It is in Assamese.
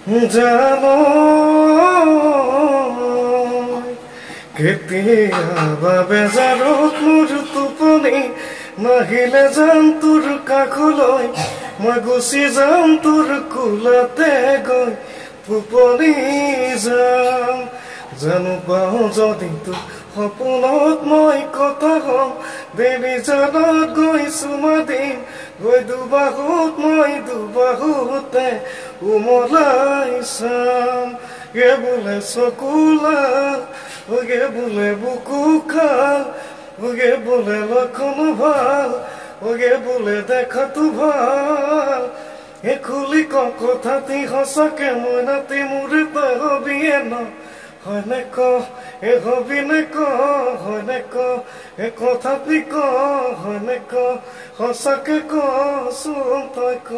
জানো কেতিয়াবা বেজাৰত মোৰ টোপনি নাহিলে যাম তোৰ কাষলৈ মই গুচি যাম তোৰ কোলাতে গৈ টোপনি যাম জানো পাওঁ যদি তোৰ সপোনত মই কথা হম দেৱী জানত গৈ চুমা দিম গৈ দুবাহুত মই দুবাহুতে উমলাই চাম গে বোলে চকুলাল গে বোলে বুকু খাল গে বোলে লক্ষণ ভাল গে বোলে দেখাতো ভাল এ খুলি ক কথাটি সঁচাকে মই নাতি মোৰ তই হবিয়ে ন হয়নে ক এ হবিনে ক হয়নে ক এ কথাটি ক হয়নে ক সঁচাকে ক চোন তই ক